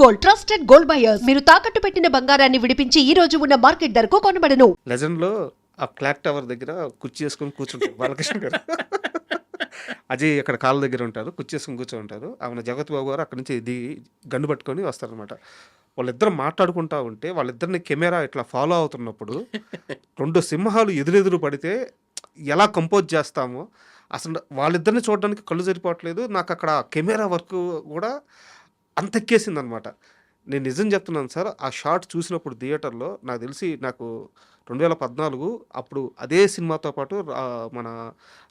Gold, trusted gold buyers. మీరు తాకట్టు పెట్టిన బంగారాన్ని విడిపించి ఈ రోజు ఉన్న మార్కెట్ ధరకు కొనబడను. లెజెండ్ లో ఆ క్లాక్ టవర్ దగ్గర కుర్చీ వేసుకొని కూర్చుంటారు బాలకృష్ణ గారు. అజయ్ అక్కడ కాళ్ళ దగ్గర ఉంటారు, కుర్చీ వేసుకొని కూర్చొని ఉంటారు. ఆమె జగత్ బాబు గారు అక్కడి నుంచి దిగి గన్ను పట్టుకొని వస్తారనమాట. వాళ్ళిద్దరు మాట్లాడుకుంటా ఉంటే వాళ్ళిద్దరిని కెమెరా ఇట్లా ఫాలో అవుతున్నప్పుడు 2 సింహాలు ఎదురెదురు పడితే ఎలా కంపోజ్ చేస్తామో అసలు వాళ్ళిద్దరిని చూడడానికి కళ్ళు సరిపోవట్లేదు. నాకు అక్కడ కెమెరా వర్క్ కూడా అంత ఎక్కేసింది అనమాట. నేను నిజం చెప్తున్నాను సార్, ఆ షాట్ చూసినప్పుడు థియేటర్లో నాకు తెలిసి నాకు 2014 అప్పుడు అదే సినిమాతో పాటు మన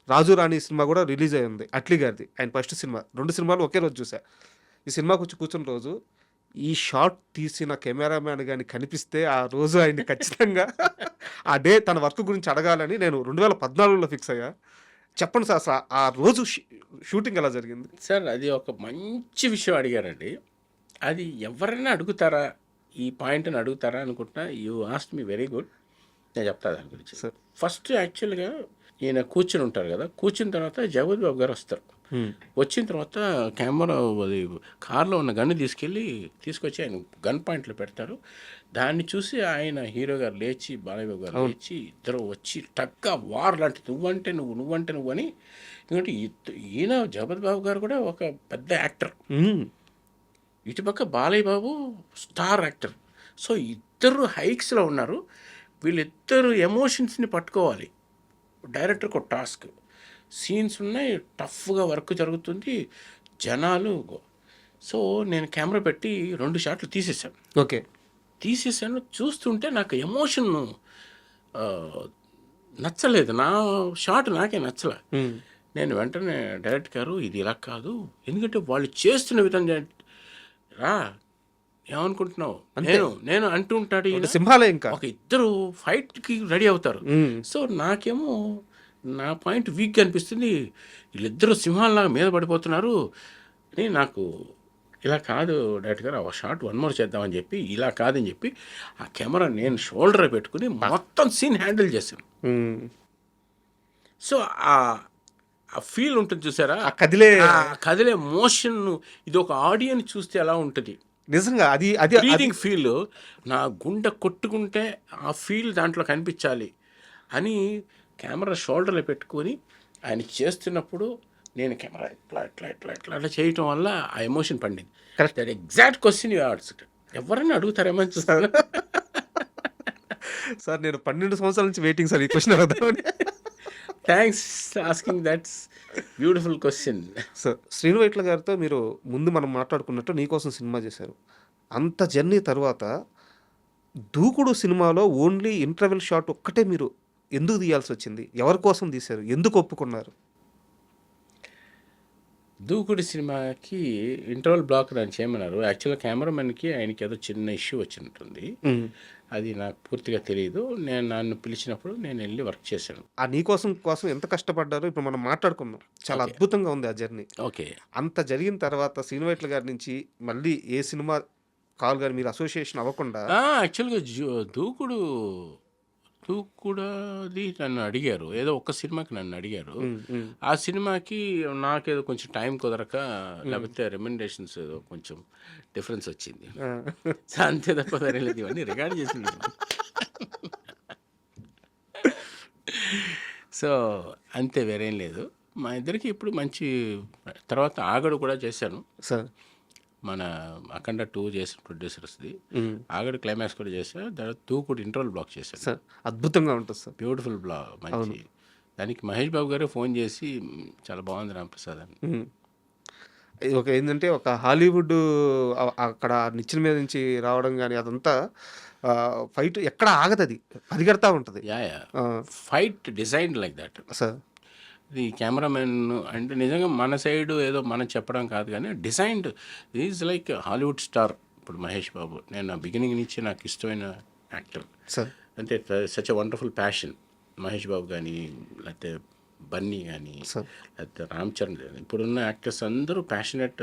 రాజు రాణి సినిమా కూడా రిలీజ్ అయ్యింది, అట్లీ గారిది. ఆయన ఫస్ట్ సినిమా. 2 సినిమాలు ఒకే రోజు చూసా. ఈ సినిమాకి వచ్చి కూర్చున్న రోజు ఈ షాట్ తీసిన కెమెరామ్యాన్ కానీ కనిపిస్తే ఆ రోజు ఆయన్ని ఖచ్చితంగా ఆ డే తన వర్క్ గురించి అడగాలని నేను 2014లో ఫిక్స్ అయ్యా. చెప్పండి సార్, అసలు ఆ రోజు షూటింగ్ ఎలా జరిగింది సార్? అది ఒక మంచి విషయం అడిగారండి. అది ఎవరైనా అడుగుతారా, ఈ పాయింట్ని అడుగుతారా అనుకుంటున్నా. You ఆస్ట్ me very good. నేను చెప్తా దాని గురించి. సార్ ఫస్ట్ యాక్చువల్గా ఈయన కూర్చుని ఉంటారు కదా, కూర్చున్న తర్వాత జగత్ బాబు గారు వస్తారు. వచ్చిన తర్వాత కెమెరా అది కార్లో ఉన్న గన్ను తీసుకొచ్చి ఆయన గన్ పాయింట్లో పెడతారు. దాన్ని చూసి ఆయన హీరో గారు లేచి, బాలయ్య బాబు గారు లేచి, ఇద్దరు వచ్చి టక్గా వార్ లాంటి నువ్వంటే నువ్వు అని. ఎందుకంటే ఈయన జగత్ బాబు గారు కూడా ఒక పెద్ద యాక్టర్, ఇటుపక్క Balayya Babu star actor. So ఇద్దరు హైక్స్లో ఉన్నారు. వీళ్ళిద్దరు ఎమోషన్స్ని పట్టుకోవాలి. డైరెక్టర్కి ఒక టాస్క్. సీన్స్ ఉన్నాయి, టఫ్గా వర్క్ జరుగుతుంది, జనాలు. సో నేను కెమెరా పెట్టి 2 షాట్లు తీసేసాను. ఓకే, తీసేసాను. చూస్తుంటే నాకు ఎమోషన్ నచ్చలేదు. నా షాట్ నాకే నచ్చలే. నేను వెంటనే డైరెక్ట్ గారు ఇది ఇలా కాదు, ఎందుకంటే వాళ్ళు చేస్తున్న విధంగా రా ఏమనుకుంటున్నావు నేను అంటూ ఉంటాడు. సింహాలే ఇంకా ఒక ఇద్దరు ఫైట్కి రెడీ అవుతారు. సో నాకేమో నా పాయింట్ వీక్గా అనిపిస్తుంది. వీళ్ళిద్దరూ సింహాలలాగా మీద పడిపోతున్నారు అని. నాకు ఇలా కాదు డైరెక్ట్ గారు, ఆ షాట్ 1 మోర్ చేద్దామని చెప్పి, ఇలా కాదని చెప్పి ఆ కెమెరా నేను షోల్డర్ పెట్టుకుని మొత్తం సీన్ హ్యాండిల్ చేశాను. సో ఆ ఫీల్ ఉంటుంది చూసారా, ఆ కదిలే మోషన్. ఇది ఒక ఆడియన్స్ చూస్తే ఎలా ఉంటుంది నిజంగా, అది బ్రీతింగ్ ఫీల్. నా గుండె కొట్టుకుంటే ఆ ఫీల్ దాంట్లో కనిపించాలి అని కెమెరా షోల్డర్లో పెట్టుకొని ఆయన చేస్తున్నప్పుడు నేను కెమెరా ఇట్లా చేయటం వల్ల ఆ ఎమోషన్ పండింది. Correct. That exact question you answered. ఎవరైనా అడుగుతారేమో చూస్తాను సార్. నేను 12 సంవత్సరాల నుంచి వెయిటింగ్ సార్ ఈ క్వశ్చన్ అడుగుతామని. Thanks asking that's beautiful question. Sir, Srinu Vaitla గారితో మీరు ముందు మనం మాట్లాడుకున్నట్టు నీకోసం సినిమా చేశారు. అంత జర్నీ తర్వాత దూకుడు సినిమాలో ఓన్లీ ఇంటర్వెల్ షాట్ ఒక్కటే మీరు ఎందుకు తీయాల్సి వచ్చింది? ఎవరి కోసం తీశారు? ఎందుకు ఒప్పుకున్నారు? దూకుడు సినిమాకి ఇంటర్వల్ బ్లాక్ నన్ను చేయమన్నారు. యాక్చువల్గా కెమెరామెన్కి ఆయనకి ఏదో చిన్న ఇష్యూ వచ్చినట్టుంది. అది నాకు పూర్తిగా తెలియదు. నన్ను పిలిచినప్పుడు నేను వెళ్ళి వర్క్ చేశాను. ఆ నీకోసం ఎంత కష్టపడ్డారో ఇప్పుడు మనం మాట్లాడుకున్నాం. చాలా అద్భుతంగా ఉంది ఆ జర్నీ. ఓకే. అంత జరిగిన తర్వాత శ్రీను వైట్ల గారి నుంచి మళ్ళీ ఏ సినిమా కాల్ గారు మీరు అసోసియేషన్ అవ్వకుండా యాక్చువల్గా దూకుడుది నన్ను అడిగారు. ఏదో ఒక్క సినిమాకి నన్ను అడిగారు. ఆ సినిమాకి నాకేదో కొంచెం టైం కుదరక, లేకపోతే రెమ్యునరేషన్స్ ఏదో కొంచెం డిఫరెన్స్ వచ్చింది. అంతే తప్ప లేదు, ఇవన్నీ రికార్డ్ చేసింది. సో అంతే, వేరేం లేదు. మా ఇద్దరికి ఇప్పుడు మంచి. తర్వాత ఆగడు కూడా చేశాను సార్. మన అఖండ 2 చేసిన ప్రొడ్యూసర్స్ది. ఆగడు క్లైమాక్స్ కూడా చేశాను. తర్వాత దూకుడు ఇంటర్వల్ బ్లాక్ చేశాను సార్. అద్భుతంగా ఉంటుంది సార్, బ్యూటిఫుల్ బ్లాక్, మంచి. దానికి మహేష్ బాబు గారే ఫోన్ చేసి చాలా బాగుంది రాంప్రసాద్ అని. ఒక ఏంటంటే ఒక హాలీవుడ్ అక్కడ నిచ్చెన మీద నుంచి రావడం కానీ అదంతా ఫైట్ ఎక్కడ ఆగదు, అది పరిగెడతా ఉంటుంది. Fight design like that sir. ఇది కెమెరామెన్ అంటే నిజంగా మన సైడ్ ఏదో మనం చెప్పడం కాదు, కానీ designed is like Hollywood star. ఇప్పుడు మహేష్ బాబు నేను బిగినింగ్ నుంచి నాకు ఇష్టమైన యాక్టర్ సార్. అంటే such a wonderful passion. Mahesh Babu కానీ, లేకపోతే బన్నీ కానీ, లేకపోతే రామ్ చరణ్ కానీ, ఇప్పుడున్న యాక్టర్స్ అందరూ ప్యాషనెట్.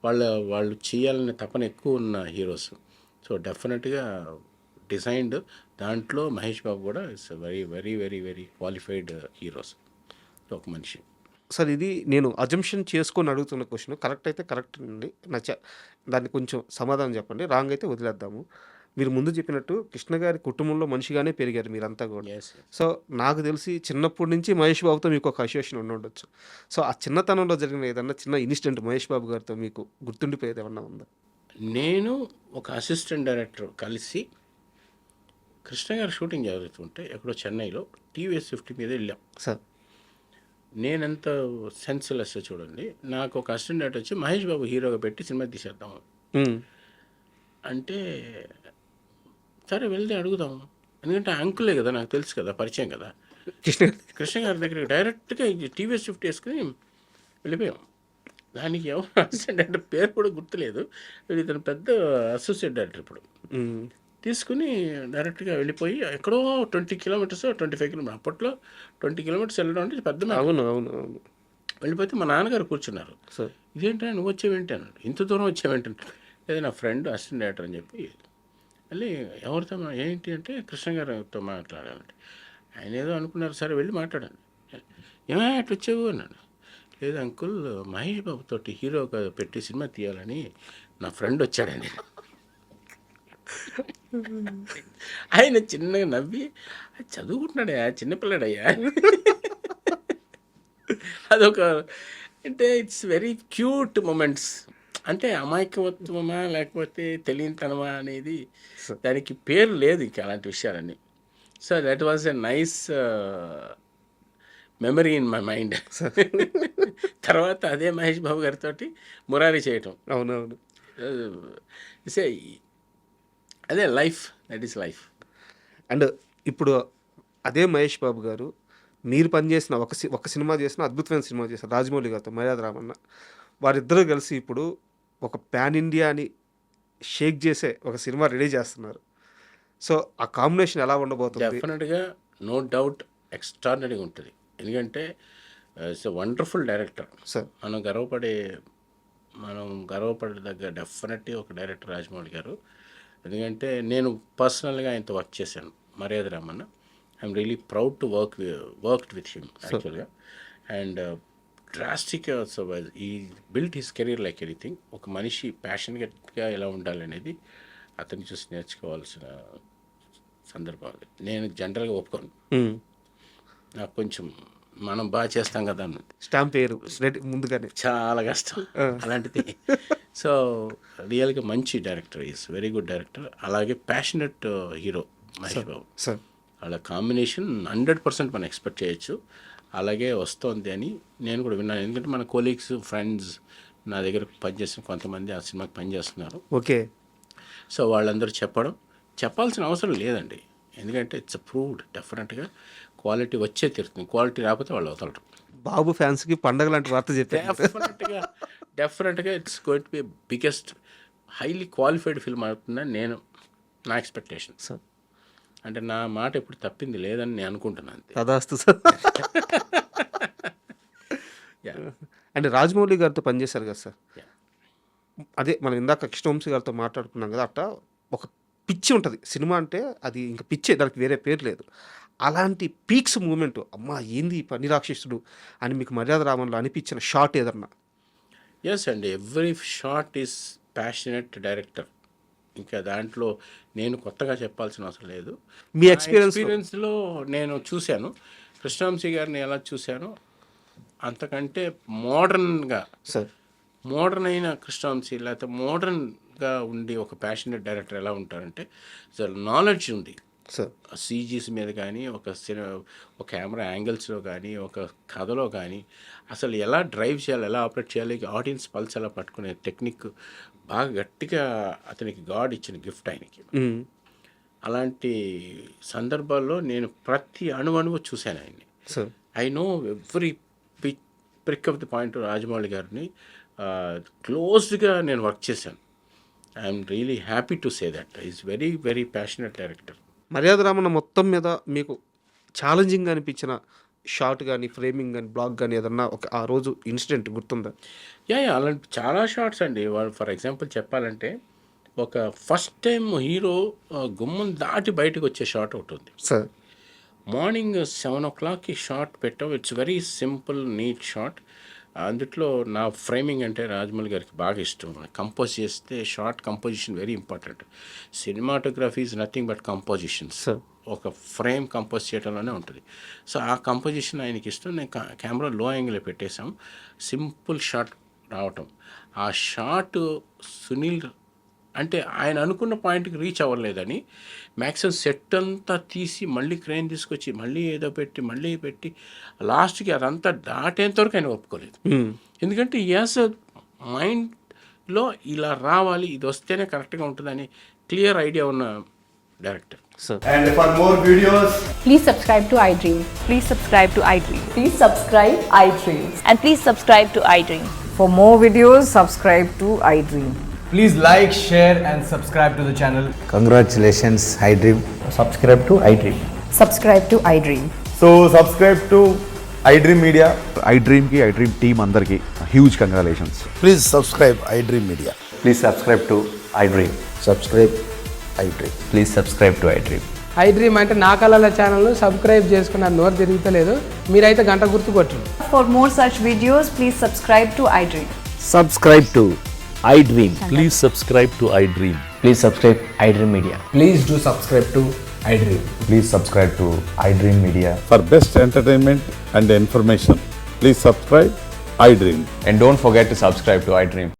వాళ్ళు చేయాలనే తపన ఎక్కువ ఉన్న హీరోస్. సో డెఫినెట్గా డిజైన్డ్. దాంట్లో మహేష్ బాబు కూడా it's very very very very qualified heroes. ఒక మనిషి సార్ ఇది నేను అజంప్షన్ చేసుకొని అడుగుతున్న క్వశ్చన్. కరెక్ట్ అయితే కరెక్ట్ అండి. దాన్ని కొంచెం సమాధానం చెప్పండి. రాంగ్ అయితే వదిలేద్దాము. మీరు ముందు చెప్పినట్టు కృష్ణ గారి కుటుంబంలో మనిషిగానే పెరిగారు మీరంతా కూడా. ఎస్. సో నాకు తెలిసి చిన్నప్పటి నుంచి మహేష్ బాబుతో మీకు ఒక అసోసియేషన్ ఉండొచ్చు. సో ఆ చిన్నతనంలో జరిగిన ఏదన్నా చిన్న ఇన్సిడెంట్ మహేష్ బాబు గారితో మీకు గుర్తుండిపోయేది ఏమన్నా ఉందా? నేను ఒక అసిస్టెంట్ డైరెక్టర్ కలిసి కృష్ణ గారు షూటింగ్ జరుగుతుంటే ఎక్కడో చెన్నైలో టీవీఎస్ 50 మీద వెళ్ళాం. సార్ నేనెంత సెన్స్లెస్ చూడండి. నాకు ఒక అసిస్టెంట్ డైరెక్టర్ వచ్చి మహేష్ బాబు హీరోగా పెట్టి సినిమా తీసేద్దాం అంటే, సరే వెళ్తే అడుగుదాం. ఎందుకంటే అంకులే కదా, నాకు తెలుసు కదా, పరిచయం కదా. కృష్ణ గారి దగ్గరికి డైరెక్ట్గా టీవీఎస్ 50 వేసుకుని వెళ్ళిపోయాం. దానికి ఎవరు అసిస్టెంట్ డైరెక్టర్ పేరు కూడా గుర్తులేదు. ఇతను పెద్ద అసోసియేట్ డైరెక్టర్ ఇప్పుడు. తీసుకుని డైరెక్ట్గా వెళ్ళిపోయి ఎక్కడో 20 కిలోమీటర్స్ 25 కిలోమీటర్స్, అప్పట్లో 20 కిలోమీటర్స్ వెళ్ళడం అంటే పెద్ద మ్యాటర్. అవును అవును అవును. వెళ్ళిపోతే మా నాన్నగారు కూర్చున్నారు. సార్ ఇదేంటా నువ్వు వచ్చేవేంటి అన్నాడు. ఇంత దూరం వచ్చేవేంటి? లేదా నా ఫ్రెండ్ అసిస్టెంట్ డైరెక్టర్ అని చెప్పి వెళ్ళి ఎవరితో ఏంటి అంటే కృష్ణ గారితో మాట్లాడాలంటే ఆయన ఏదో అనుకున్నారు. సరే వెళ్ళి మాట్లాడాను. ఏమైనా అట్లా వచ్చావు అన్నాడు. లేదు అంకుల్, మహేష్ బాబుతో హీరోగా పెట్టి సినిమా తీయాలని నా ఫ్రెండ్ వచ్చాడని. ఆయన చిన్నగా నవ్వి చదువుకుంటున్నాడయ్యా, చిన్నపిల్లాడయ్యా. అదొక అంటే ఇట్స్ వెరీ క్యూట్ మూమెంట్స్. అంటే అమాయకత్వమా లేకపోతే తెలియనితనమా అనేది దానికి పేరు లేదు ఇంకా అలాంటి విషయాలన్నీ. So that was a nice memory in my mind. తర్వాత అదే మహేష్ బాబు గారితో మురారి చేయటం. అవునవును. సే అదే life, that is life. And ఇప్పుడు అదే మహేష్ బాబు గారు మీరు పనిచేసిన ఒక సినిమా చేసిన అద్భుతమైన సినిమా చేశారు రాజమౌళి గారితో, మర్యాద రామన్న. వారిద్దరూ కలిసి ఇప్పుడు ఒక పాన్ ఇండియాని షేక్ చేసే ఒక సినిమా రెడీ చేస్తున్నారు. సో ఆ కాంబినేషన్ ఎలా ఉండబోతుంది? డెఫినెట్గా నో డౌట్ ఎక్స్ట్రాడినరీగా ఉంటుంది. ఎందుకంటే it's a wonderful director. Sir మనం గర్వపడదగ్గ డెఫినెట్లీ ఒక డైరెక్టర్ రాజమౌళి గారు. ఎందుకంటే నేను పర్సనల్గా ఆయనతో వర్క్ చేశాను, మర్యాద Ramanna. I'm really proud to worked with him యాక్చువల్గా. అండ్ డ్రాస్టిక్ ఈ built his career like anything. ఒక మనిషి ప్యాషన్గా ఎలా ఉండాలనేది అతన్ని చూసి నేర్చుకోవాల్సిన సందర్భాలు. నేను జనరల్గా ఒప్పుకోను. నాకు కొంచెం మనం బాగా చేస్తాం కదా అన్నది స్టాంప్ పేరు ముందుగానే చాలా కష్టం అలాంటిది. సో రియల్గా మంచి director, is very good director. అలాగే passionate hero Mahesh Babu. Sir వాళ్ళ కాంబినేషన్ 100% మనం ఎక్స్పెక్ట్ చేయొచ్చు. అలాగే వస్తుంది అని నేను కూడా విన్నాను. ఎందుకంటే మన కొలీగ్స్, ఫ్రెండ్స్ నా దగ్గర పనిచేసిన కొంతమంది ఆ సినిమాకి పనిచేస్తున్నారు. ఓకే. సో వాళ్ళందరూ చెప్పాల్సిన అవసరం లేదండి. ఎందుకంటే ఇట్స్ అప్రూవ్డ్. డెఫినెట్గా క్వాలిటీ వచ్చే తీరుతుంది. క్వాలిటీ రాకపోతే వాళ్ళు వదలరు. బాబు ఫ్యాన్స్కి పండగ లాంటి వార్త చెప్పారు. డెఫినెట్గా it's going to be biggest highly qualified film అవుతుందని నా ఎక్స్పెక్టేషన్. సార్ అంటే నా మాట ఎప్పుడు తప్పింది లేదని నేను అనుకుంటున్నాను. తదాస్తు సార్. అంటే రాజమౌళి గారితో పనిచేశారు కదా సార్. అదే మనం ఇందాక కృష్ణవంశీ గారితో మాట్లాడుకున్నాం కదా, అట్లా ఒక పిచ్చి ఉంటుంది సినిమా అంటే, అది ఇంకా పిచ్చే, దానికి వేరే పేరు లేదు. అలాంటి పీక్స్ మూమెంట్, అమ్మా ఏంది పని రాక్షసుడు అని మీకు మర్యాద రామన్లో అనిపించిన షాట్ ఏదన్నా? ఎస్ అండి, every shot is passionate director. ఇంకా దాంట్లో నేను కొత్తగా చెప్పాల్సిన అవసరం లేదు. మీ ఎక్స్పీరియన్స్లో నేను చూశాను కృష్ణవంశీ గారిని ఎలా చూశానో అంతకంటే మోడర్న్గా, మోడర్న్ అయిన కృష్ణవంశీ లేకపోతే మోడర్న్గా ఉండి ఒక ప్యాషనెట్ డైరెక్టర్ ఎలా ఉంటారంటే అసలు నాలెడ్జ్ ఉంది సీజీస్ మీద కానీ, ఒక కెమెరా యాంగిల్స్లో కానీ, ఒక కథలో కానీ అసలు ఎలా డ్రైవ్ చేయాలి, ఎలా ఆపరేట్ చేయాలి, ఆడియన్స్ పల్స్ ఎలా పట్టుకునే టెక్నిక్ బాగా గట్టిగా అతనికి గాడ్ ఇచ్చిన గిఫ్ట్ ఆయనకి. అలాంటి సందర్భాల్లో నేను ప్రతి అణువణువు చూశాను ఆయన్ని. I know every prick of the point. Rajamouli గారిని క్లోజ్గా నేను వర్క్ చేశాను. I'm really happy to say that is very very passionate director. మర్యాద రామన్న మొత్తం మీద మీకు ఛాలెంజింగ్ అనిపించిన షాట్ కానీ, ఫ్రేమింగ్ కానీ, బ్లాక్ కానీ ఏదన్నా ఒక ఆ రోజు ఇన్సిడెంట్ గుర్తుందా? అలాంటి చాలా షార్ట్స్ అండి. ఫర్ ఎగ్జాంపుల్ చెప్పాలంటే ఒక ఫస్ట్ టైం హీరో గుమ్మం దాటి బయటకు వచ్చే షాట్ ఒకటి ఉంది. సార్ మార్నింగ్ 7:00కి షాట్ పెట్టాం. It's very simple neat shot. అందుట్లో నా ఫ్రేమింగ్ అంటే రాజమౌళి గారికి బాగా ఇష్టం. కంపోజ్ చేస్తే short composition very important. Cinematography is nothing but compositions. ఒక ఫ్రేమ్ కంపోజ్ చేయడంలోనే ఉంటుంది. సో ఆ కంపోజిషన్ ఆయనకి ఇష్టం. నేను కెమెరా లో యాంగిల్లో పెట్టేశాం. సింపుల్ షాట్ రావటం. ఆ షాట్ సునీల్ అంటే ఆయన అనుకున్న పాయింట్కి రీచ్ అవ్వలేదని మ్యాక్సిమం సెట్ అంతా తీసి మళ్ళీ క్రేన్ తీసుకొచ్చి మళ్ళీ ఏదో పెట్టి లాస్ట్కి అదంతా దాటేంత వరకు ఆయన ఒప్పుకోలేదు. ఎందుకంటే యాస్ మైండ్లో ఇలా రావాలి, ఇది వస్తేనే కరెక్ట్గా ఉంటుందని క్లియర్ ఐడియా ఉన్న director. And for more videos, Please subscribe to iDream. Please subscribe to iDream. Please subscribe iDream. And please subscribe to iDream. For more videos, subscribe to iDream. please like, share, and subscribe to the channel. Congratulations, iDream. Subscribe to iDream. Subscribe to iDream. So subscribe to iDream Media. iDream ki iDream team andarki huge congratulations. Please subscribe iDream Media. Please subscribe to iDream. Subscribe iDream. Please subscribe to iDream. iDream అంటే నా కళల channel subscribe చేసుకున్న నోరు తిరుగుతలేదు. మీరైతే గంట గుర్తు కొట్టండి. For more such videos, please subscribe to iDream. Subscribe to iDream. Please subscribe to iDream. Please subscribe iDream Media. Please do subscribe to iDream. Please subscribe to iDream Media. For best entertainment and information, please subscribe iDream. And don't forget to subscribe to iDream.